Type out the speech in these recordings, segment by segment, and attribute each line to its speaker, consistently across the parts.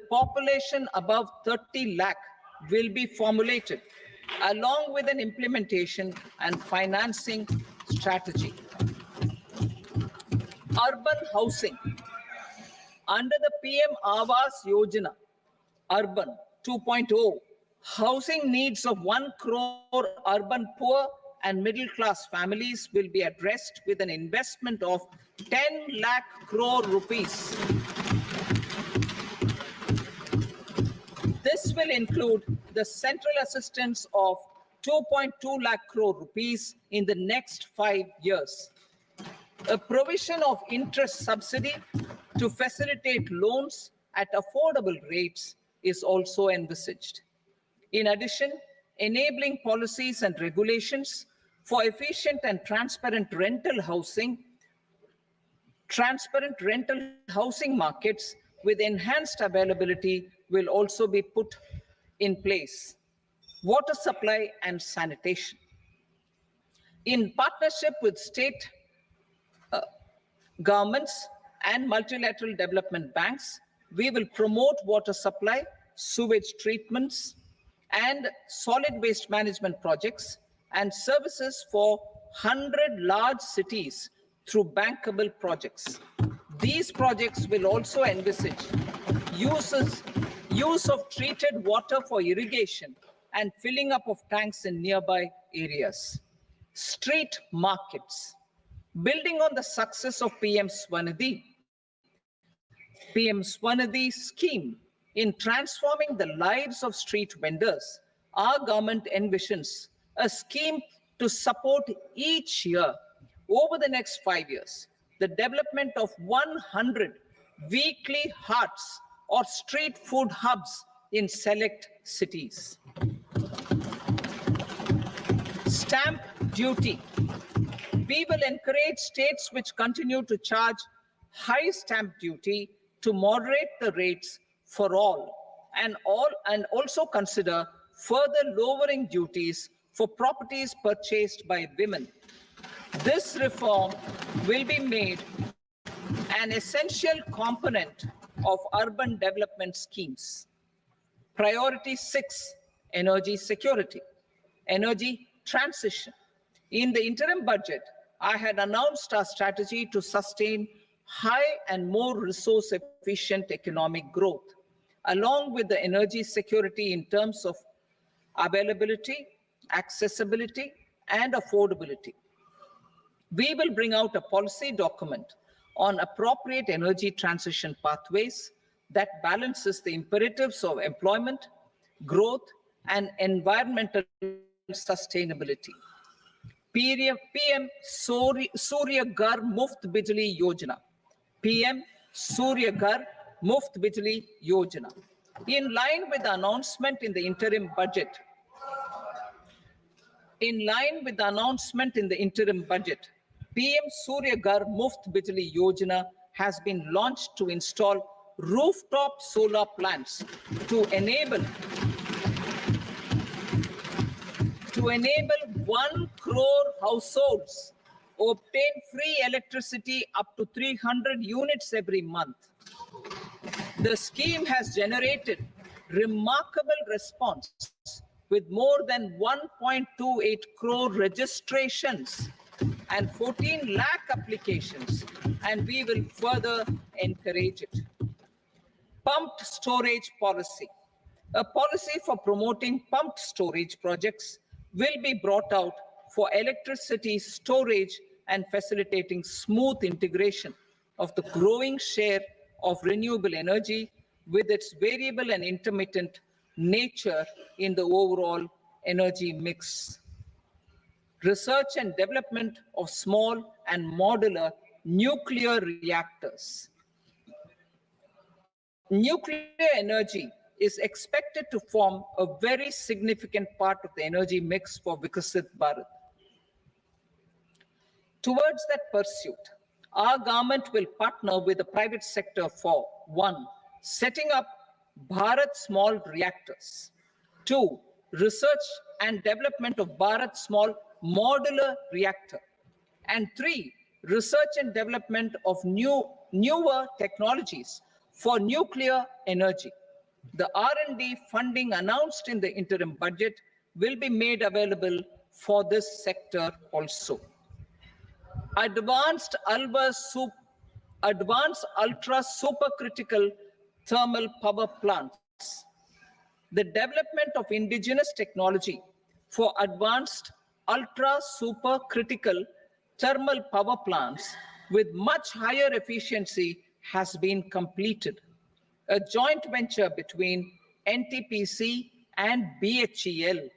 Speaker 1: population above 30 lakh will be formulated, along with an implementation and financing strategy. Urban housing. Under the PM Awas Yojana, Urban 2.0, housing needs of 1 crore urban poor and middle-class families will be addressed with an investment of 10 lakh crore rupees. This will include the central assistance of 2.2 lakh crore rupees in the next 5 years. A provision of interest subsidy to facilitate loans at affordable rates is also envisaged. In addition, enabling policies and regulations for efficient and transparent rental housing markets with enhanced availability will also be put in place. Water supply and sanitation. In partnership with state governments and multilateral development banks, we will promote water supply, sewage treatments, and solid waste management projects and services for 100 large cities through bankable projects. These projects will also envisage use of treated water for irrigation and filling up of tanks in nearby areas. Street markets. Building on the success of PM Swanidhi scheme in transforming the lives of street vendors, our government envisions a scheme to support each year over the next 5 years the development of 100 weekly hearts or street food hubs in select cities. Stamp duty. We will encourage states which continue to charge high stamp duty to moderate the rates for all and also consider further lowering duties for properties purchased by women. This reform will be made an essential component of urban development schemes. Priority 6, energy security, energy transition. In the interim budget, I had announced our strategy to sustain high and more resource-efficient economic growth, along with the energy security in terms of availability, accessibility, and affordability. We will bring out a policy document on appropriate energy transition pathways that balances the imperatives of employment, growth, and environmental sustainability. PM Surya Ghar Muft Bijli Yojana. PM Surya Ghar Muft Bijli Yojana. In line with the announcement in the interim budget, PM Surya Ghar Muft Bijli Yojana has been launched to install rooftop solar plants to enable 1 crore households obtain free electricity up to 300 units every month. The scheme has generated remarkable response with more than 1.28 crore registrations and 14 lakh applications, and we will further encourage it. Pumped storage policy. A policy for promoting pumped storage projects will be brought out for electricity storage and facilitating smooth integration of the growing share of renewable energy with its variable and intermittent nature in the overall energy mix. Research and development of small and modular nuclear reactors. Nuclear energy is expected to form a very significant part of the energy mix for Viksit Bharat. Towards that pursuit, our government will partner with the private sector for 1. Setting up Bharat Small Reactors. 2. Research and development of Bharat Small Modular Reactor. And 3. Research and development of newer technologies for nuclear energy. The R&D funding announced in the interim budget will be made available for this sector also. Advanced ultra supercritical thermal power plants. The development of indigenous technology for advanced ultra supercritical thermal power plants with much higher efficiency has been completed. A joint venture between NTPC and BHEL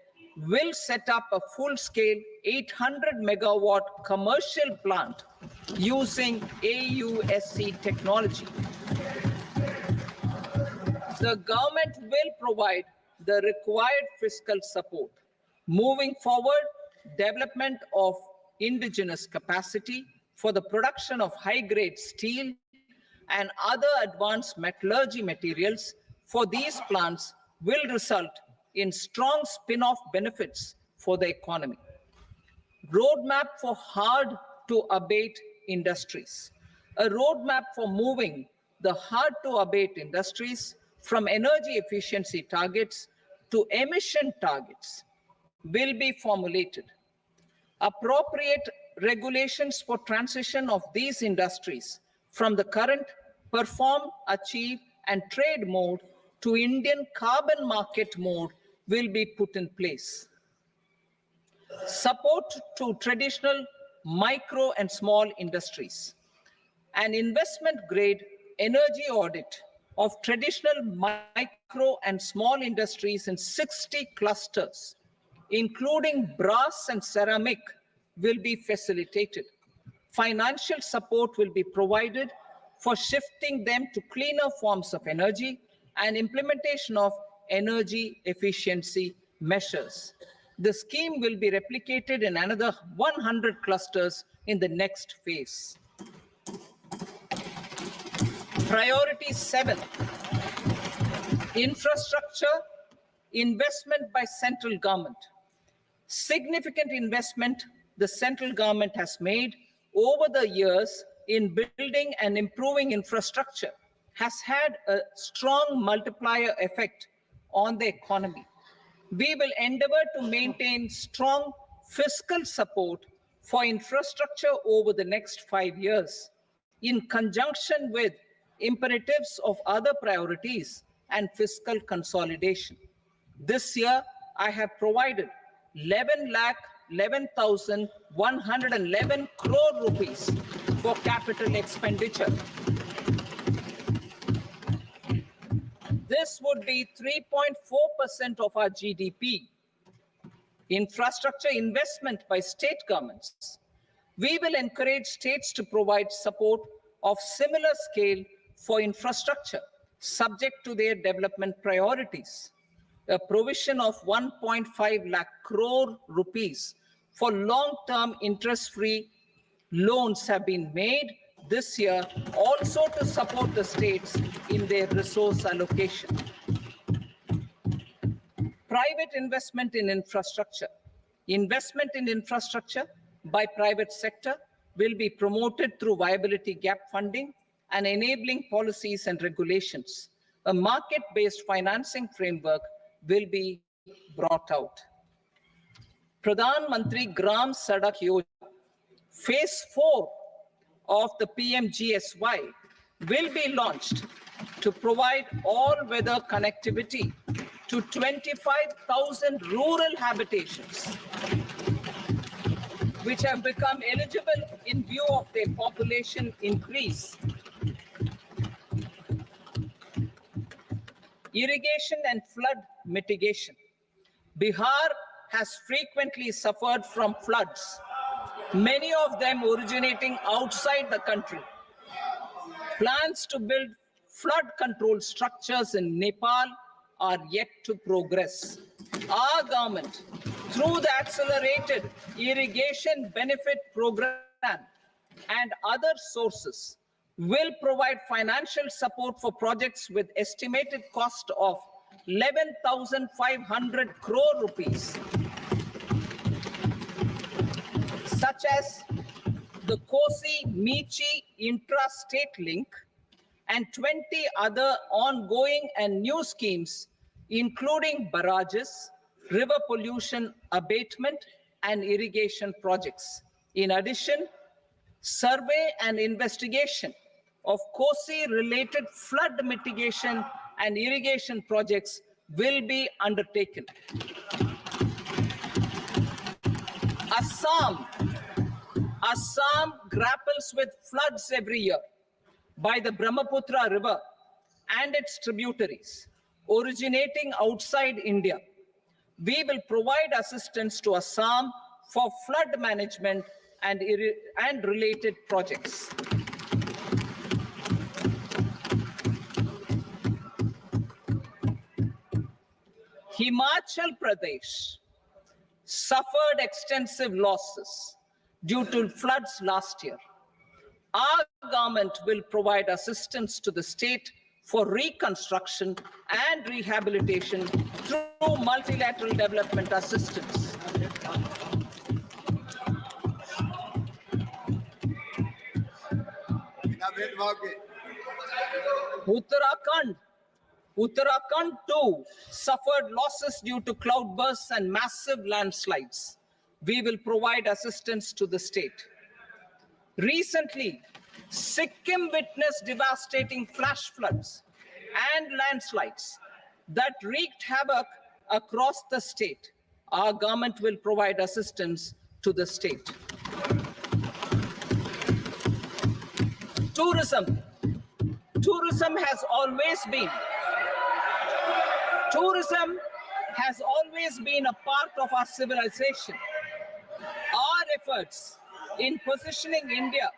Speaker 1: will set up a full-scale 800 megawatt commercial plant using AUSC technology. The government will provide the required fiscal support. Moving forward, development of indigenous capacity for the production of high-grade steel and other advanced metallurgy materials for these plants will result in strong spin-off benefits for the economy. Roadmap for hard-to-abate industries. A roadmap for moving the hard-to-abate industries from energy efficiency targets to emission targets will be formulated. Appropriate regulations for transition of these industries from the current perform, achieve, and trade mode to Indian carbon market mode will be put in place. Support to traditional micro and small industries. An investment-grade energy audit of traditional micro and small industries in 60 clusters, including brass and ceramic, will be facilitated. Financial support will be provided for shifting them to cleaner forms of energy and implementation of energy efficiency measures. The scheme will be replicated in another 100 clusters in the next phase. Priority 7, infrastructure investment by central government. Significant investment the central government has made over the years in building and improving infrastructure has had a strong multiplier effect on the economy. We will endeavor to maintain strong fiscal support for infrastructure over the next 5 years in conjunction with imperatives of other priorities and fiscal consolidation. This year, I have provided 11,11,111 crore rupees for capital expenditure. This would be 3.4% of our GDP. Infrastructure investment by state governments. We will encourage states to provide support of similar scale for infrastructure, subject to their development priorities. A provision of 1.5 lakh crore rupees for long-term interest-free loans have been made this year also to support the states in their resource allocation. Private investment in infrastructure. Investment in infrastructure by private sector will be promoted through viability gap funding and enabling policies and regulations. A market-based financing framework will be brought out. Pradhan Mantri Gram Sadak Yojana, phase 4 of the PMGSY will be launched to provide all-weather connectivity to 25,000 rural habitations, which have become eligible in view of their population increase. Irrigation and flood mitigation. Bihar has frequently suffered from floods, many of them originating outside the country. Plans to build flood control structures in Nepal are yet to progress. Our government, through the Accelerated Irrigation Benefit Program and other sources, will provide financial support for projects with estimated cost of 11,500 crore rupees, such as the Kosi-Michi intra-state link and 20 other ongoing and new schemes, including barrages, river pollution abatement, and irrigation projects. In addition, survey and investigation of Kosi-related flood mitigation and irrigation projects will be undertaken. Assam grapples with floods every year by the Brahmaputra River and its tributaries originating outside India. We will provide assistance to Assam for flood management and related projects. Himachal Pradesh suffered extensive losses due to floods last year. Our government will provide assistance to the state for reconstruction and rehabilitation through multilateral development assistance. Uttarakhand too suffered losses due to cloudbursts and massive landslides. We will provide assistance to the state. Recently, Sikkim witnessed devastating flash floods and landslides that wreaked havoc across the state. Our government will provide assistance to the state. Tourism has always been a part of our civilization. Our efforts in positioning India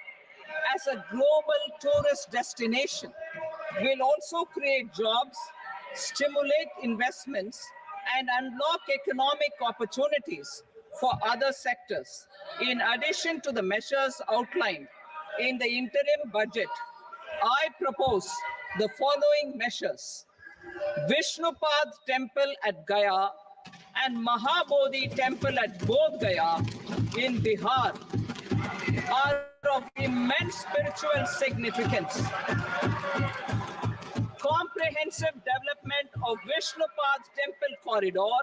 Speaker 1: as a global tourist destination will also create jobs, stimulate investments, and unlock economic opportunities for other sectors. In addition to the measures outlined in the interim budget, I propose the following measures. Vishnupad Temple at Gaya and Mahabodhi Temple at Bodh Gaya in Bihar are of immense spiritual significance. Comprehensive development of Vishnupad Temple Corridor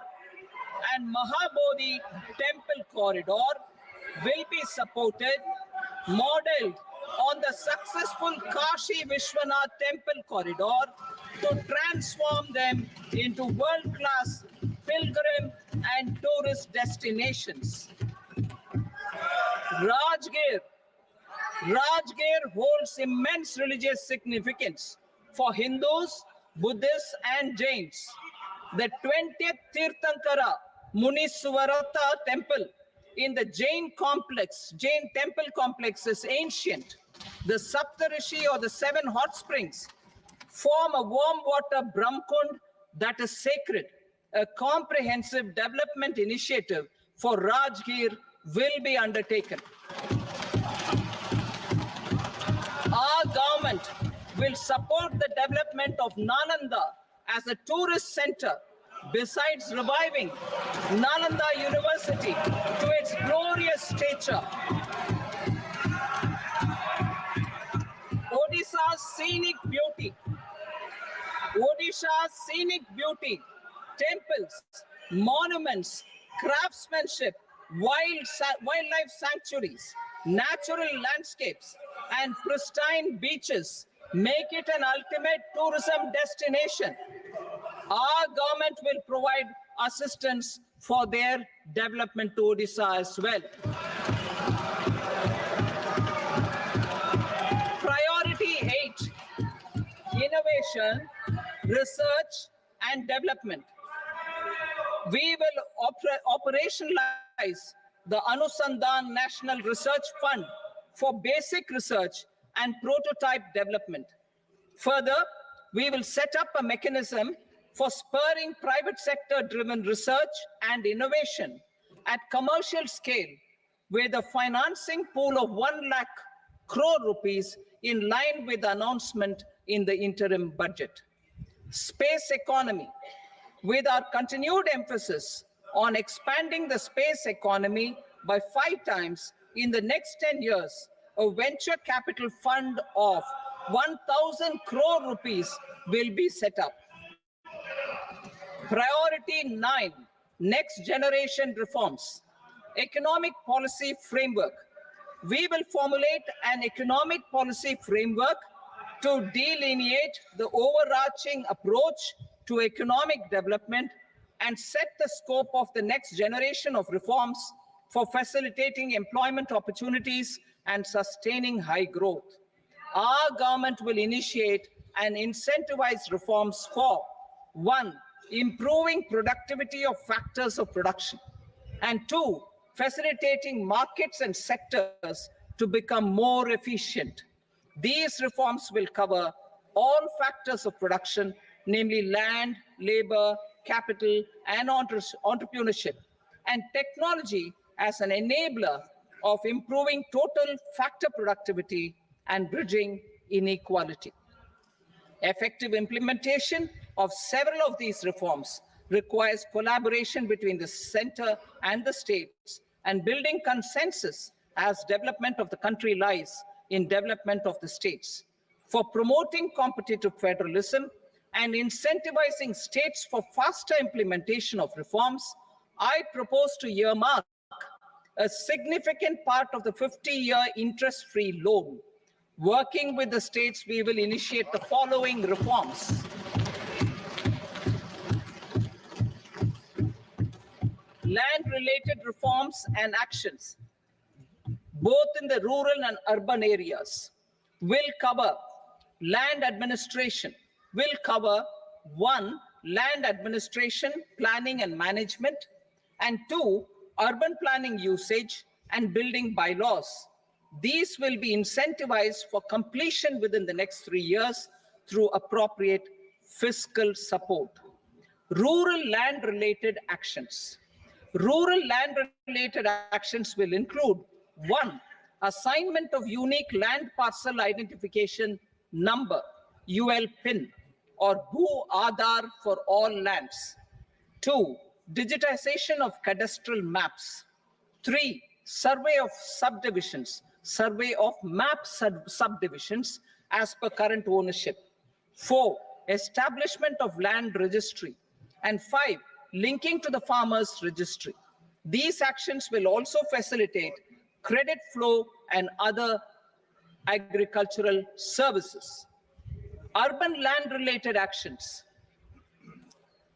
Speaker 1: and Mahabodhi Temple Corridor will be supported, modeled on the successful Kashi Vishwanath Temple Corridor to transform them into world-class pilgrim and tourist destinations. Rajgir holds immense religious significance for Hindus, Buddhists, and Jains. The 20th Tirthankara Muniswarata temple in the Jain temple complex is ancient. The Saptarishi, or the 7 hot springs, form a warm water Brahmkund that is sacred. A comprehensive development initiative for Rajgir will be undertaken. Our government will support the development of Nalanda as a tourist center, besides reviving Nalanda University to its glorious stature. Odisha's scenic beauty, temples, monuments, craftsmanship, wildlife sanctuaries, natural landscapes, and pristine beaches make it an ultimate tourism destination. Our government will provide assistance for their development to Odisha as well. Priority 8, innovation, research, and development. We will operationalize the Anusandhan National Research Fund for basic research and prototype development. Further, we will set up a mechanism for spurring private sector-driven research and innovation at commercial scale, with a financing pool of 1 lakh crore rupees in line with the announcement in the interim budget. Space economy, with our continued emphasis on expanding the space economy by 5 times in the next 10 years, a venture capital fund of 1,000 crore rupees will be set up. Priority 9, next generation reforms. Economic policy framework. We will formulate an economic policy framework to delineate the overarching approach to economic development and set the scope of the next generation of reforms for facilitating employment opportunities and sustaining high growth. Our government will initiate and incentivize reforms for 1, improving productivity of factors of production, and 2, facilitating markets and sectors to become more efficient. These reforms will cover all factors of production, namely land, labor, capital, and entrepreneurship, and technology as an enabler of improving total factor productivity and bridging inequality. Effective implementation of several of these reforms requires collaboration between the center and the states, and building consensus as development of the country lies in development of the states. For promoting competitive federalism and incentivizing states for faster implementation of reforms, I propose to earmark a significant part of the 50-year interest-free loan. Working with the states, we will initiate the following reforms. Land-related reforms and actions, both in the rural and urban areas, will cover land administration, will cover 1, land administration, planning and management, and 2, urban planning usage and building bylaws. These will be incentivized for completion within the next 3 years through appropriate fiscal support. Rural land-related actions. Rural land-related actions will include 1, assignment of unique land parcel identification number, UL PIN, or Bhu Aadhaar for all lands. 2, digitization of cadastral maps. 3, survey of subdivisions, survey of map subdivisions as per current ownership. 4, establishment of land registry. And 5, linking to the farmers registry. These actions will also facilitate credit flow and other agricultural services. Urban land-related actions.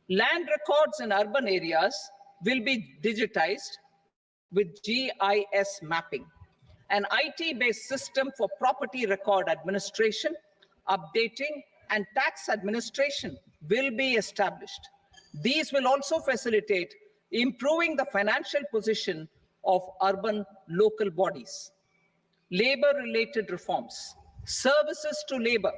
Speaker 1: Land records in urban areas will be digitized with GIS mapping. An IT-based system for property record administration, updating, and tax administration will be established. These will also facilitate improving the financial position of urban local bodies. Labor-related reforms. Services to labor.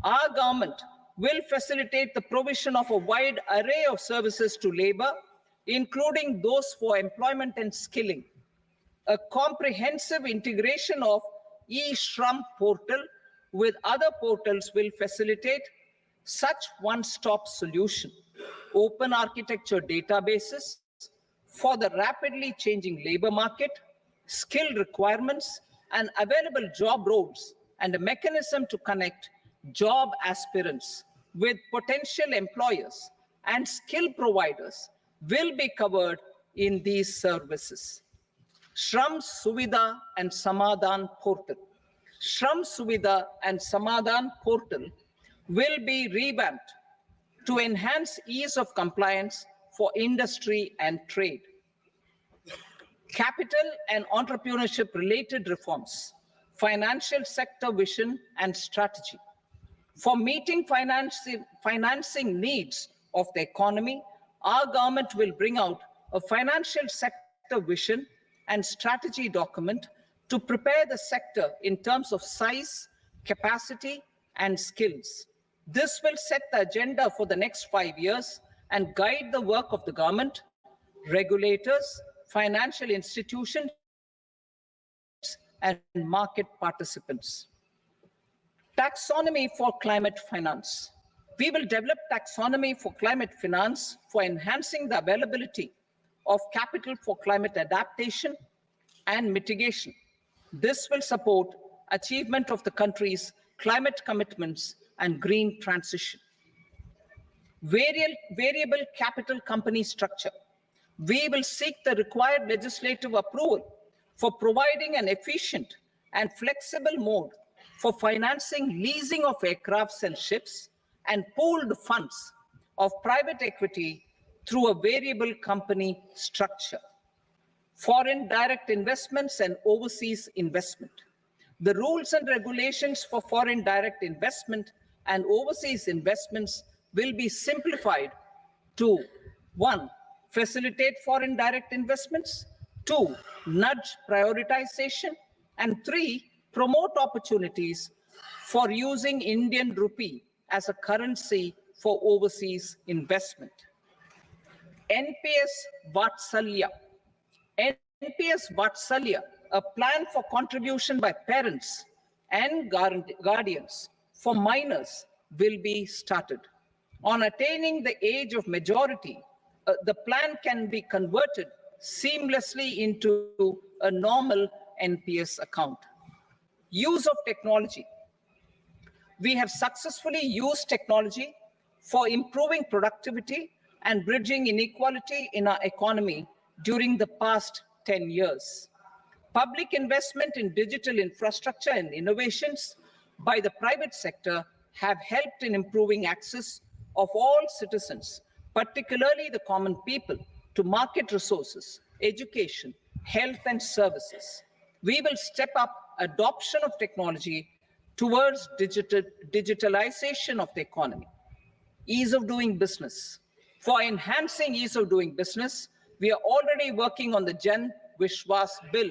Speaker 1: Our government will facilitate the provision of a wide array of services to labor, including those for employment and skilling. A comprehensive integration of e-Shram portal with other portals will facilitate such one-stop solution. Open architecture databases for the rapidly changing labor market, skill requirements, and available job roles, and a mechanism to connect job aspirants with potential employers and skill providers will be covered in these services. Shram Suvidha and Samadhan portal. Shram Suvidha and Samadhan portal will be revamped to enhance ease of compliance for industry and trade. Capital and entrepreneurship related reforms, financial sector vision and strategy. For meeting financing needs of the economy, our government will bring out a financial sector vision and strategy document to prepare the sector in terms of size, capacity, and skills. This will set the agenda for the next 5 years and guide the work of the government, regulators, financial institutions, and market participants. Taxonomy for climate finance. We will develop taxonomy for climate finance for enhancing the availability of capital for climate adaptation and mitigation. This will support achievement of the country's climate commitments, and green transition. Variable capital company structure. We will seek the required legislative approval for providing an efficient and flexible mode for financing leasing of aircrafts and ships and pooled funds of private equity through a variable company structure. Foreign direct investments and overseas investment. The rules and regulations for foreign direct investment and overseas investments will be simplified to 1. Facilitate foreign direct investments, 2. Nudge prioritization, and 3. Promote opportunities for using Indian rupee as a currency for overseas investment. NPS Vatsalya. NPS Vatsalya, a plan for contribution by parents and guardians for minors, will be started. On attaining the age of majority, the plan can be converted seamlessly into a normal NPS account. Use of technology. We have successfully used technology for improving productivity and bridging inequality in our economy during the past 10 years. Public investment in digital infrastructure and innovations by the private sector have helped in improving access of all citizens, particularly the common people, to market resources, education, health, and services. We will step up adoption of technology towards digitalization of the economy. Ease of doing business. For enhancing ease of doing business, we are already working on the Jan Vishwas Bill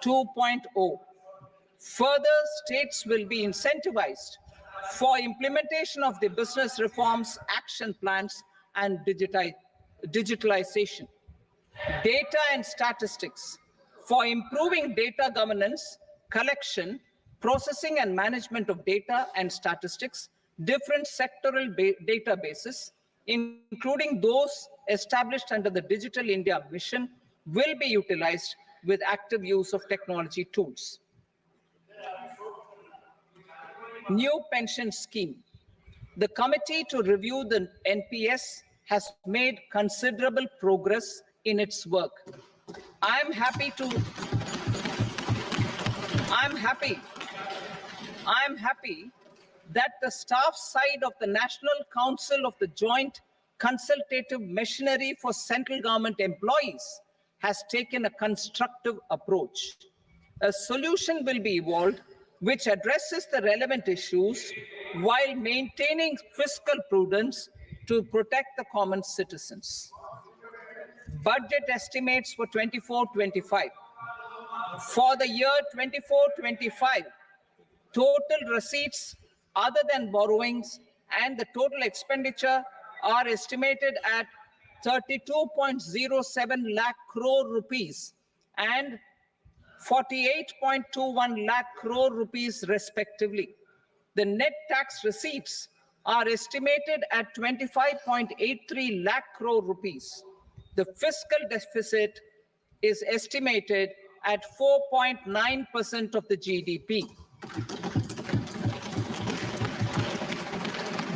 Speaker 1: 2.0. Further, states will be incentivized for implementation of the business reforms, action plans, and digitalization. Data and statistics. For improving data governance, collection, processing and management of data and statistics, different sectoral databases, including those established under the Digital India Mission, will be utilized with active use of technology tools. New pension scheme. The committee to review the NPS has made considerable progress in its work. I'm happy that the staff side of the National Council of the Joint Consultative Machinery for Central Government Employees has taken a constructive approach. A solution will be evolved which addresses the relevant issues while maintaining fiscal prudence to protect the common citizens. Budget estimates for 24-25. For the year 24-25, total receipts other than borrowings and the total expenditure are estimated at 32.07 lakh crore rupees and 48.21 lakh crore rupees respectively. The net tax receipts are estimated at 25.83 lakh crore rupees. The fiscal deficit is estimated at 4.9% of the GDP.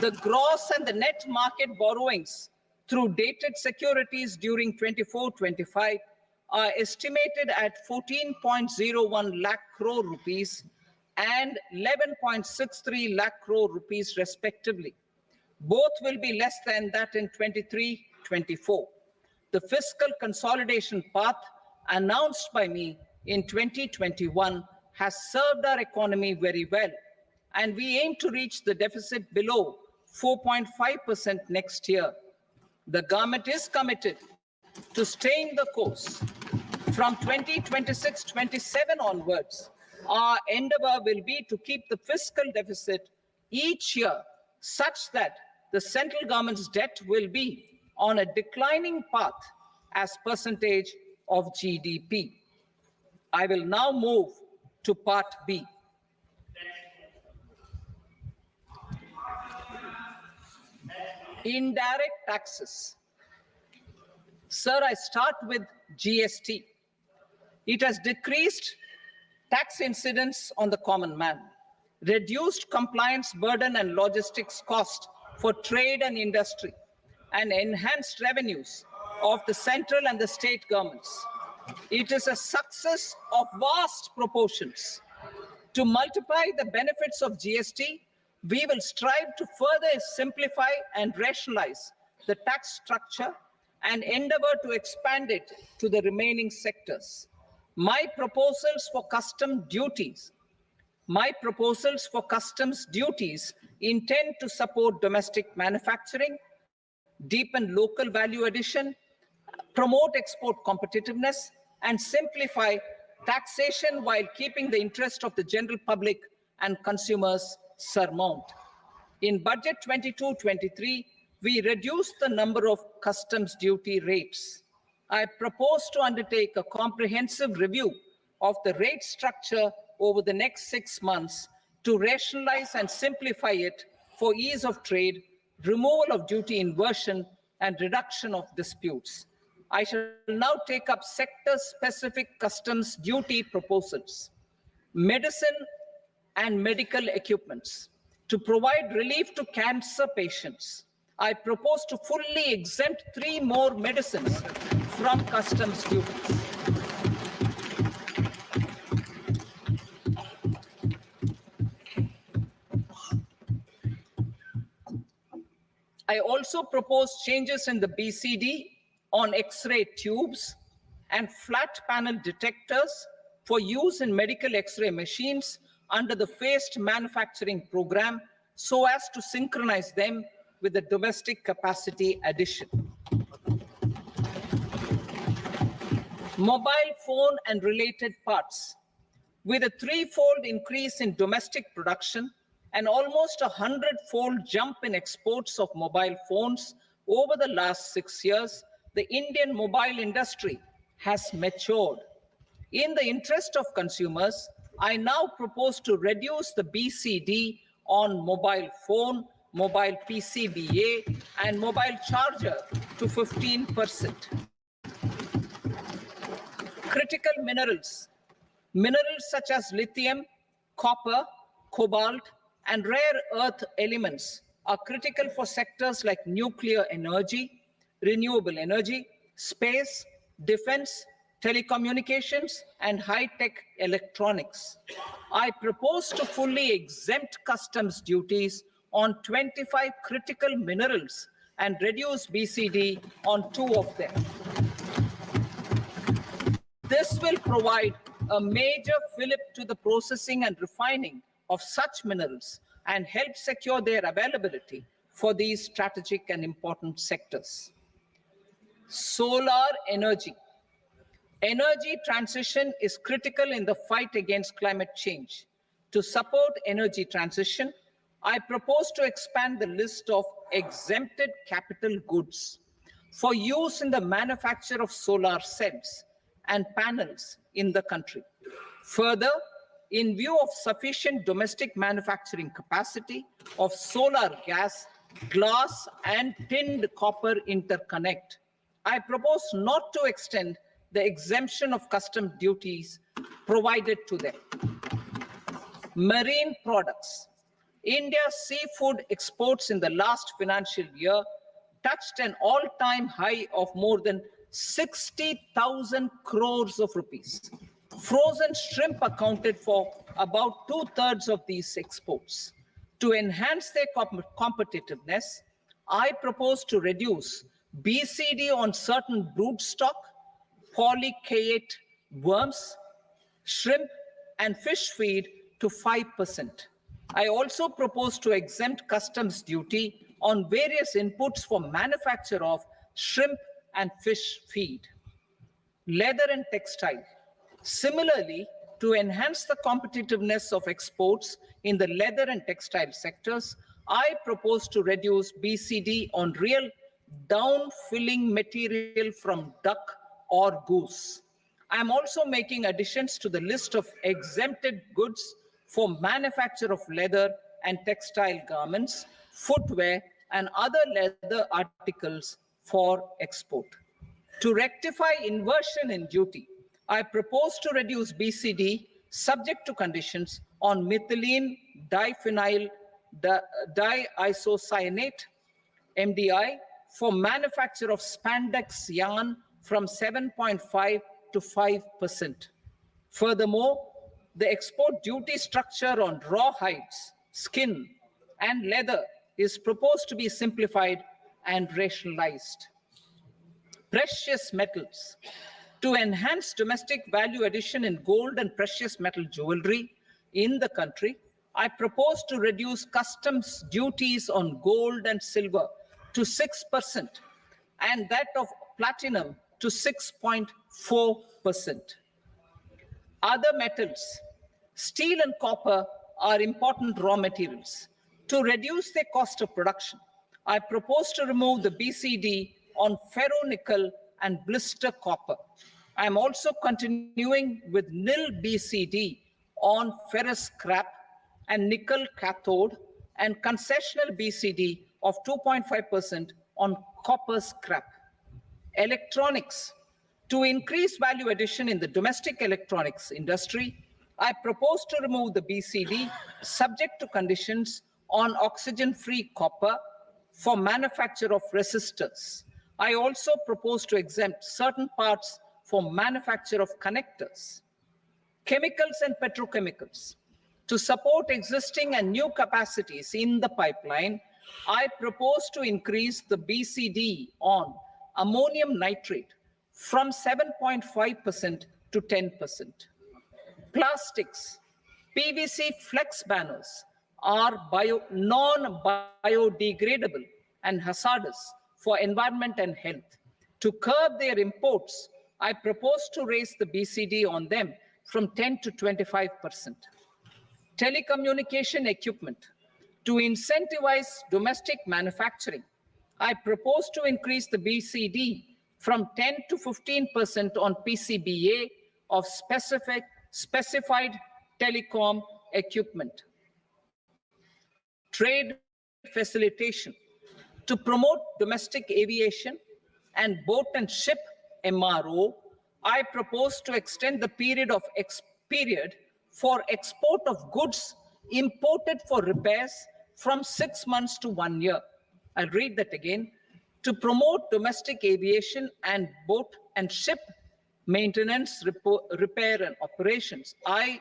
Speaker 1: The gross and the net market borrowings through dated securities during 24-25 are estimated at 14.01 lakh crore rupees and 11.63 lakh crore rupees respectively. Both will be less than that in 23-24. The fiscal consolidation path announced by me in 2021 has served our economy very well, and we aim to reach the deficit below 4.5% next year. The government is committed to staying the course. From 2026-27 onwards, our endeavor will be to keep the fiscal deficit each year such that the central government's debt will be on a declining path as percentage of GDP. I will now move to part B. Indirect taxes. Sir, I start with GST. It has decreased tax incidence on the common man. reduced compliance burden and logistics cost for trade and industry, and enhanced revenues of the central and the state governments. It is a success of vast proportions. To multiply the benefits of GST, we will strive to further simplify and rationalize the tax structure and endeavor to expand it to the remaining sectors. My proposals for customs duties intend to support domestic manufacturing, deepen local value addition, promote export competitiveness, and simplify taxation while keeping the interest of the general public and consumers surmount. In Budget 22-23, we reduced the number of customs duty rates. I propose to undertake a comprehensive review of the rate structure over the next 6 months to rationalize and simplify it for ease of trade, removal of duty inversion, and reduction of disputes. I shall now take up sector-specific customs duty proposals. Medicine and medical equipments. To provide relief to cancer patients, I propose to fully exempt 3 more medicines from customs duties. I also propose changes in the BCD on X-ray tubes and flat panel detectors for use in medical X-ray machines under the phased manufacturing program so as to synchronize them with the domestic capacity addition. Mobile phone and related parts. With a 3-fold increase in domestic production and almost a 100-fold jump in exports of mobile phones over the last 6 years, the Indian mobile industry has matured. In the interest of consumers, I now propose to reduce the BCD on mobile phone, mobile PCBA, and mobile charger to 15%. Critical minerals. Minerals such as lithium, copper, cobalt, and rare earth elements are critical for sectors like nuclear energy, renewable energy, space, defense, telecommunications, and high-tech electronics. I propose to fully exempt customs duties on 25 critical minerals and reduce BCD on 2 of them. This will provide a major fillip to the processing and refining of such minerals and help secure their availability for these strategic and important sectors. Solar energy. Energy transition is critical in the fight against climate change. To support energy transition, I propose to expand the list of exempted capital goods for use in the manufacture of solar cells and panels in the country. Further, in view of sufficient domestic manufacturing capacity of solar gas, glass, and tinned copper interconnect, I propose not to extend the exemption of custom duties provided to them. Marine products. India's seafood exports in the last financial year touched an all-time high of more than 60,000 crores of rupees. Frozen shrimp accounted for about 2/3 of these exports. To enhance their competitiveness, I propose to reduce BCD on certain broodstock, polychaete worms, shrimp, and fish feed to 5%. I also propose to exempt customs duty on various inputs for manufacture of shrimp and fish feed. Leather and textile. Similarly, to enhance the competitiveness of exports in the leather and textile sectors, I propose to reduce BCD on real down-filling material from duck or goose. I am also making additions to the list of exempted goods for manufacture of leather and textile garments, footwear, and other leather articles for export. To rectify inversion in duty, I propose to reduce BCD subject to conditions on methylene diphenyl diisocyanate, MDI, for manufacture of spandex yarn from 7.5 to 5%. Furthermore, the export duty structure on raw hides, skin, and leather is proposed to be simplified and rationalized. Precious metals. To enhance domestic value addition in gold and precious metal jewelry in the country, I propose to reduce customs duties on gold and silver to 6% and that of platinum to 6.4%. Other metals, steel and copper are important raw materials. To reduce their cost of production, I propose to remove the BCD on ferronickel and blister copper. I am also continuing with nil BCD on ferrous scrap and nickel cathode and concessional BCD of 2.5% on copper scrap. Electronics. To increase value addition in the domestic electronics industry, I propose to remove the BCD subject to conditions on oxygen-free copper for manufacture of resistors. I also propose to exempt certain parts for manufacture of connectors. Chemicals and petrochemicals. To support existing and new capacities in the pipeline, I propose to increase the BCD on ammonium nitrate from 7.5% to 10%. Plastics. PVC flex banners are non-biodegradable and hazardous for environment and health. To curb their imports, I propose to raise the BCD on them from 10 to 25%. Telecommunication equipment. To incentivize domestic manufacturing, I propose to increase the BCD from 10 to 15% on PCBA of specified telecom equipment. Trade facilitation. To promote domestic aviation and boat and ship MRO, I propose to extend the period for export of goods imported for repairs from 6 months to 1 year. I'll read that again. To promote domestic aviation and boat and ship maintenance, repair, and operations, I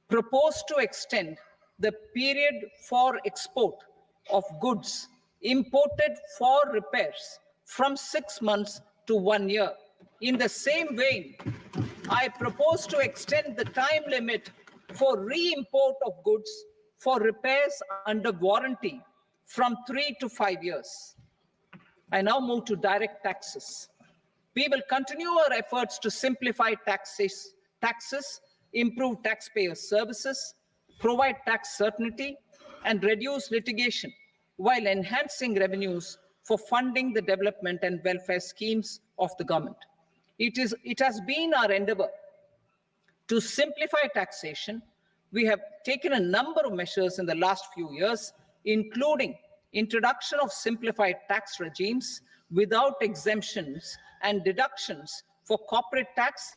Speaker 1: propose to extend the period for export of goods imported for repairs from 6 months to 1 year. In the same vein, I propose to extend the time limit for re-import of goods for repairs under warranty from 3 to 5 years. I now move to direct taxes. We will continue our efforts to simplify taxes, improve taxpayer services, provide tax certainty, and reduce litigation while enhancing revenues for funding the development and welfare schemes of the government. It has been our endeavor to simplify taxation. We have taken a number of measures in the last few years, including introduction of simplified tax regimes without exemptions and deductions for corporate tax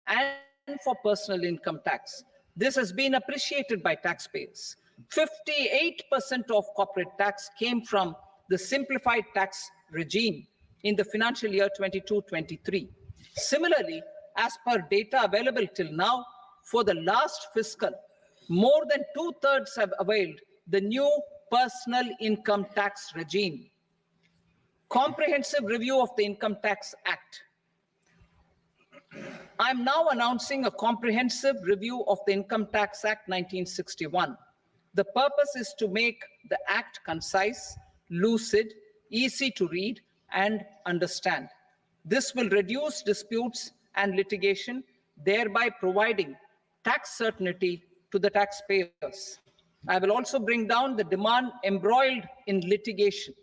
Speaker 1: and for personal income tax. This has been appreciated by taxpayers. 58% of corporate tax came from the simplified tax regime in the financial year 22-23. Similarly, as per data available till now, for the last fiscal, more than 2/3 have availed the new personal income tax regime. Comprehensive review of the Income Tax Act. I'm now announcing a comprehensive review of the Income Tax Act 1961. The purpose is to make the act concise, lucid, easy to read and understand. This will reduce disputes and litigation, thereby providing tax certainty to the taxpayers. I will also bring down the demand embroiled in litigation.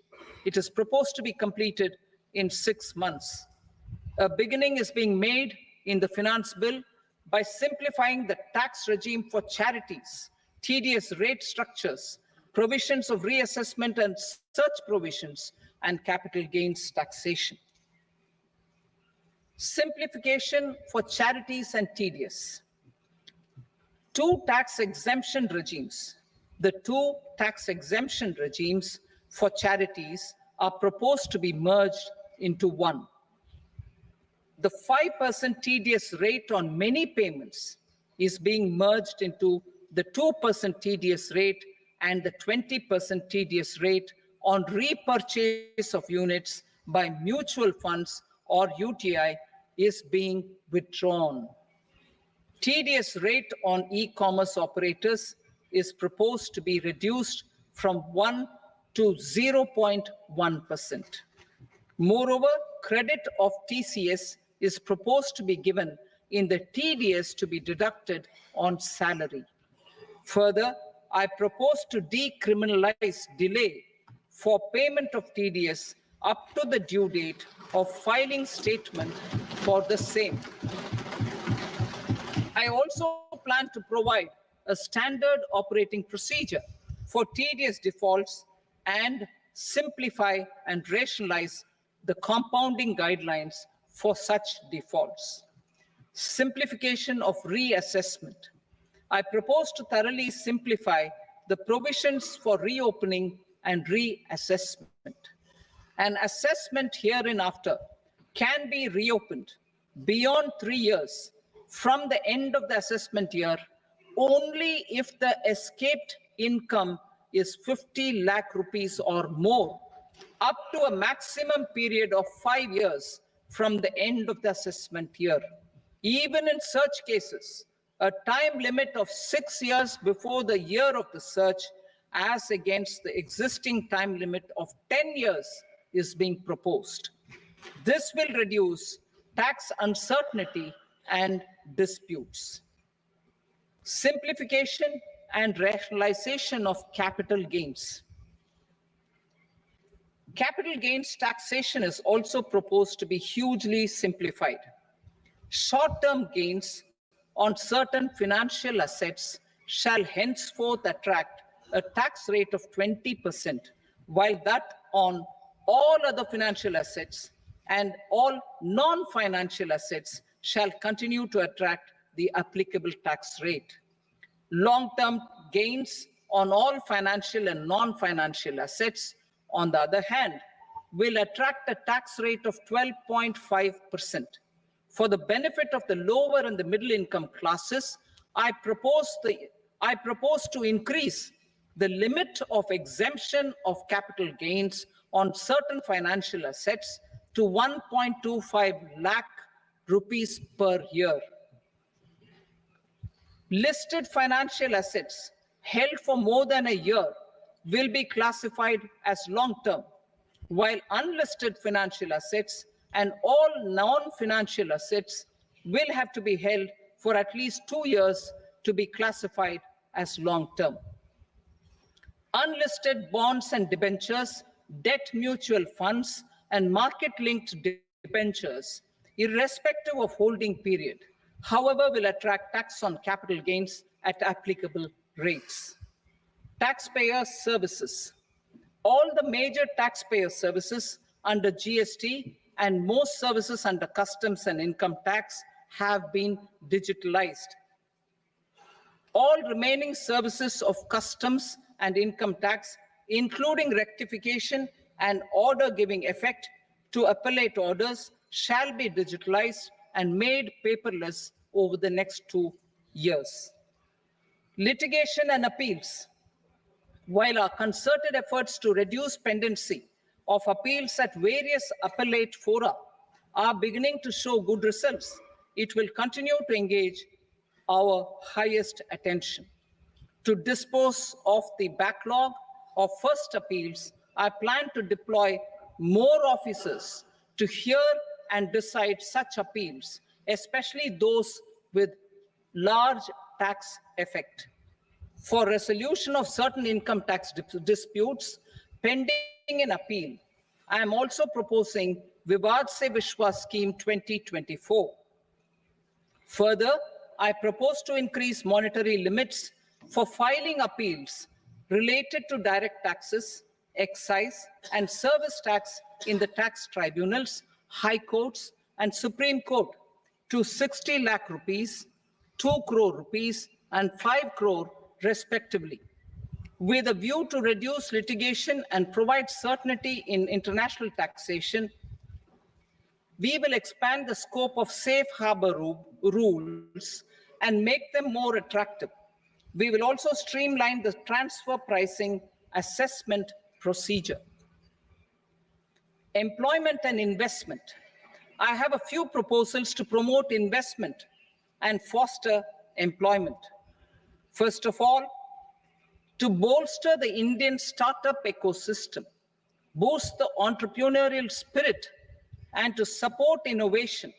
Speaker 1: It is proposed to be completed in 6 months. A beginning is being made in the finance bill by simplifying the tax regime for charities, tedious rate structures, provisions of reassessment and such provisions, and capital gains taxation. Simplification for charities and tedious. two tax exemption regimes. The two tax exemption regimes for charities are proposed to be merged into one. The 5% TDS rate on many payments is being merged into the 2% TDS rate, and the 20% TDS rate on repurchase of units by mutual funds or UTI is being withdrawn. TDS rate on e-commerce operators is proposed to be reduced from 1 to 0.1%. Moreover, credit of TCS is proposed to be given in the TDS to be deducted on salary. Further, I propose to decriminalize delay for payment of TDS up to the due date of filing statement for the same. I also plan to provide a standard operating procedure for TDS defaults and simplify and rationalize the compounding guidelines for such defaults. Simplification of reassessment. I propose to thoroughly simplify the provisions for reopening and reassessment. An assessment hereinafter can be reopened beyond 3 years from the end of the assessment year only if the escaped income is 50 lakh rupees or more, up to a maximum period of 5 years from the end of the assessment year. Even in such cases, a time limit of 6 years before the year of the search, as against the existing time limit of 10 years, is being proposed. This will reduce tax uncertainty and disputes. Simplification and rationalization of capital gains. Capital gains taxation is also proposed to be hugely simplified. Short-term gains on certain financial assets shall henceforth attract a tax rate of 20%, while that on all other financial assets and all non-financial assets shall continue to attract the applicable tax rate. Long-term gains on all financial and non-financial assets, on the other hand, will attract a tax rate of 12.5%. For the benefit of the lower and the middle income classes, I propose to increase the limit of exemption of capital gains on certain financial assets to 1.25 lakh rupees per year. Listed financial assets held for more than a year will be classified as long-term, while unlisted financial assets and all non-financial assets will have to be held for at least 2 years to be classified as long-term. Unlisted bonds and debentures, debt mutual funds, and market-linked debentures, irrespective of holding period, however, will attract tax on capital gains at applicable rates. Taxpayer services. All the major taxpayer services under GST and most services under customs and income tax have been digitalized. All remaining services of customs and income tax, including rectification and order giving effect to appellate orders, shall be digitalized and made paperless over the next 2 years. Litigation and appeals. While our concerted efforts to reduce pendency of appeals at various appellate fora are beginning to show good results, it will continue to engage our highest attention. To dispose of the backlog of first appeals, I plan to deploy more officers to hear and decide such appeals, especially those with large tax effect. For resolution of certain income tax disputes pending in appeal, I am also proposing Vivad Se Vishwas Scheme 2024. Further, I propose to increase monetary limits for filing appeals related to direct taxes, excise, and service tax in the tax tribunals, high courts, and Supreme Court to 60 lakh rupees, 2 crore rupees, and 5 crore respectively. With a view to reduce litigation and provide certainty in international taxation, we will expand the scope of safe harbor rules and make them more attractive. We will also streamline the transfer pricing assessment procedure. Employment and investment. I have a few proposals to promote investment and foster employment. First of all, to bolster the Indian startup ecosystem, boost the entrepreneurial spirit, and to support innovation,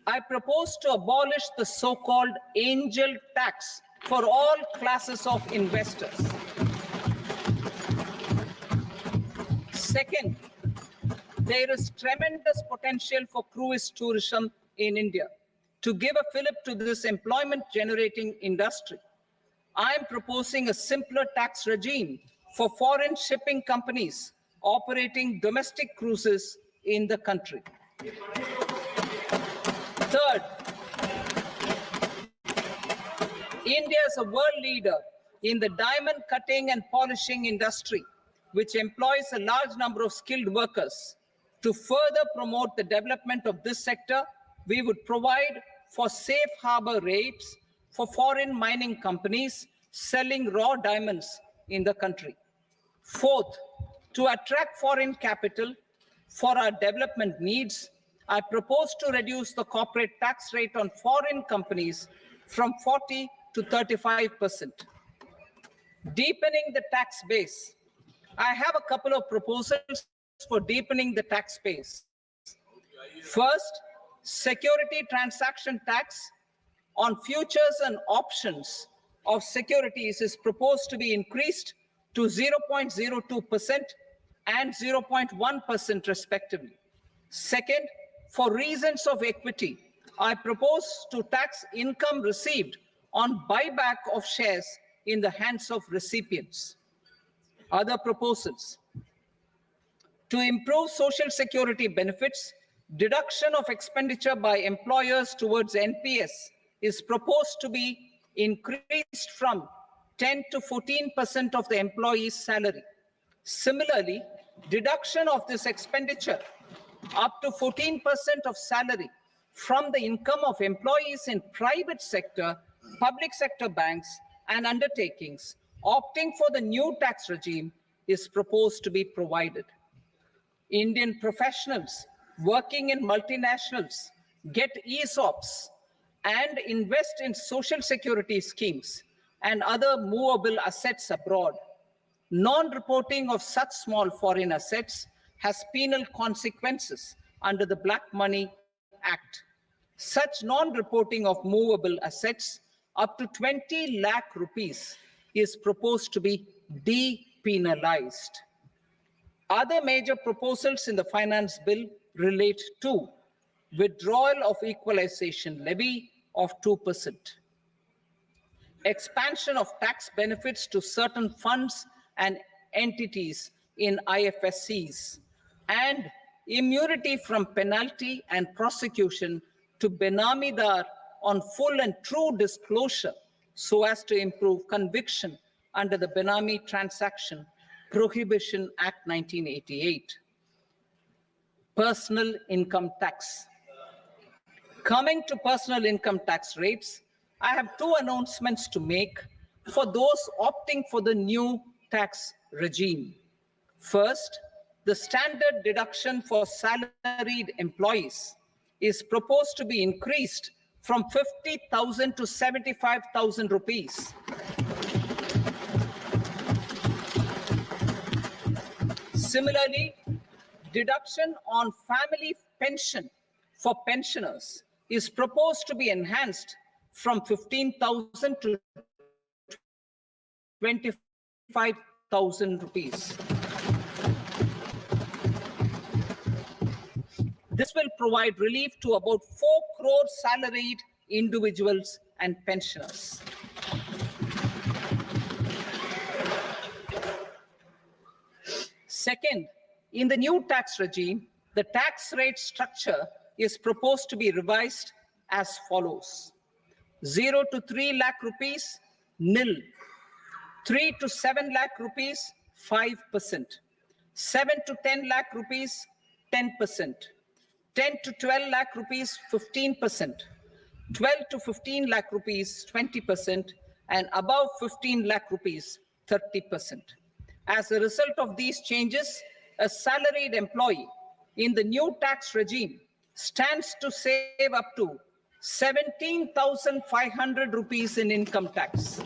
Speaker 1: I propose to abolish the so-called angel tax for all classes of investors. Second, there is tremendous potential for cruise tourism in India. To give a fillip to this employment-generating industry, I am proposing a simpler tax regime for foreign shipping companies operating domestic cruises in the country. Third, India is a world leader in the diamond cutting and polishing industry, which employs a large number of skilled workers. To further promote the development of this sector, we would provide for safe harbor rates for foreign mining companies selling raw diamonds in the country. Fourth, to attract foreign capital for our development needs, I propose to reduce the corporate tax rate on foreign companies from 40 to 35%. Deepening the tax base. I have a couple of proposals for deepening the tax base. First, security transaction tax on futures and options of securities is proposed to be increased to 0.02% and 0.1% respectively. Second, for reasons of equity, I propose to tax income received on buyback of shares in the hands of recipients. Other proposals. To improve social security benefits, deduction of expenditure by employers towards NPS is proposed to be increased from 10 to 14% of the employee's salary. Similarly, deduction of this expenditure up to 14% of salary from the income of employees in private sector, public sector banks, and undertakings opting for the new tax regime is proposed to be provided. Indian professionals working in multinationals get ESOPs and invest in social security schemes and other movable assets abroad. Non-reporting of such small foreign assets has penal consequences under the Black Money Act. Such non-reporting of movable assets up to 20 lakh rupees is proposed to be depenalized. Other major proposals in the finance bill relate to withdrawal of equalization levy of 2%, expansion of tax benefits to certain funds and entities in IFSCs, and immunity from penalty and prosecution to Benamidar on full and true disclosure so as to improve conviction under the Benami Transaction Prohibition Act 1988. Personal income tax. Coming to personal income tax rates, I have two announcements to make for those opting for the new tax regime. First, the standard deduction for salaried employees is proposed to be increased from 50,000 to 75,000 rupees. Similarly, deduction on family pension for pensioners is proposed to be enhanced from 15,000 to 25,000 rupees. This will provide relief to about 4 crore salaried individuals and pensioners. Second, in the new tax regime, the tax rate structure is proposed to be revised as follows. 0 to 3 lakh rupees, nil. 3 to 7 lakh rupees, 5%. 7 to 10 lakh rupees, 10%. 10 to 12 lakh rupees, 15%. 12 to 15 lakh rupees, 20%. And above 15 lakh rupees, 30%. As a result of these changes, a salaried employee in the new tax regime stands to save up to 17,500 rupees in income tax.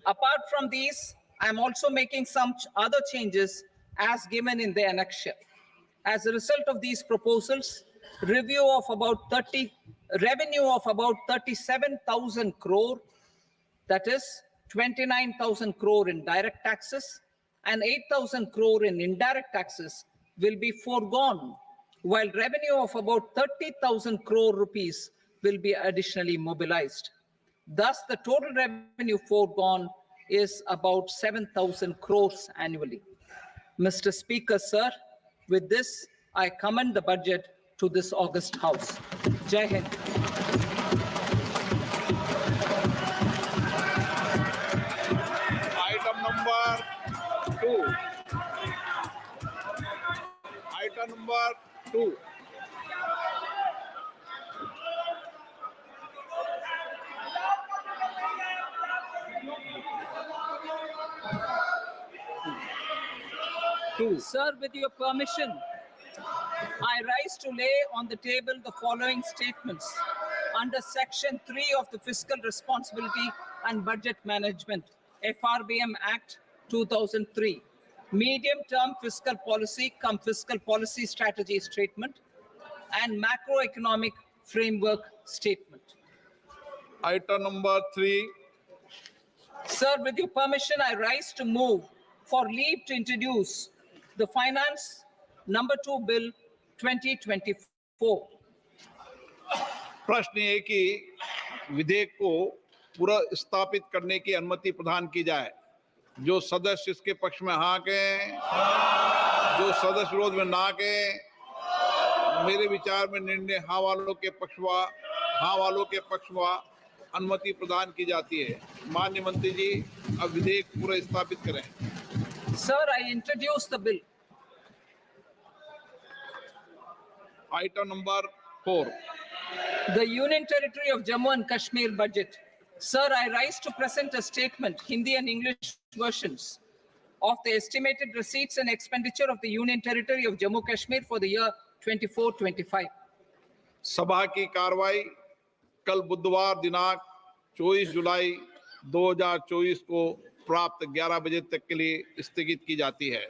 Speaker 1: Apart from these, I'm also making some other changes as given in the annexure. As a result of these proposals, revenue of about 37,000 crore, that is 29,000 crore in direct taxes and 8,000 crore in indirect taxes will be foregone, while revenue of about 30,000 crore rupees will be additionally mobilized. Thus, the total revenue foregone is about 7,000 crores annually. Mr. Speaker, sir, with this, I commend the budget to this august House. Jai Hind.
Speaker 2: Item number 2. Item number 2.
Speaker 1: Sir, with your permission, I rise to lay on the table the following statements under Section 3 of the Fiscal Responsibility and Budget Management, FRBM Act 2003, medium-term fiscal policy cum fiscal policy strategy statement and macroeconomic framework statement.
Speaker 2: Item number 3.
Speaker 1: Sir, with your permission, I rise to move for leave to introduce the Finance Number 2 Bill 2024.
Speaker 2: प्रश्न है कि विधेयक को पुनर्स्थापित करने की अनुमति प्रदान की जाए। जो सदस्य इसके पक्ष में हाँ कहें, जो सदस्य विरोध में ना कहें। मेरे विचार में निर्णय हाँ वालों के पक्ष में अनुमति प्रदान की जाती है। माननीय मंत्री जी, अब विधेयक पुनर्स्थापित करें।
Speaker 1: Sir, I introduce the bill.
Speaker 2: Item number 4.
Speaker 1: The Union Territory of Jammu and Kashmir budget. Sir, I rise to present a statement, Hindi and English versions, of the estimated receipts and expenditure of the Union Territory of Jammu and Kashmir for the year 24-25.
Speaker 2: सभा की कार्रवाई कल बुधवार दिनांक 24 जुलाई 2024 को प्राप्त 11 बजे तक के लिए स्थगित की जाती है।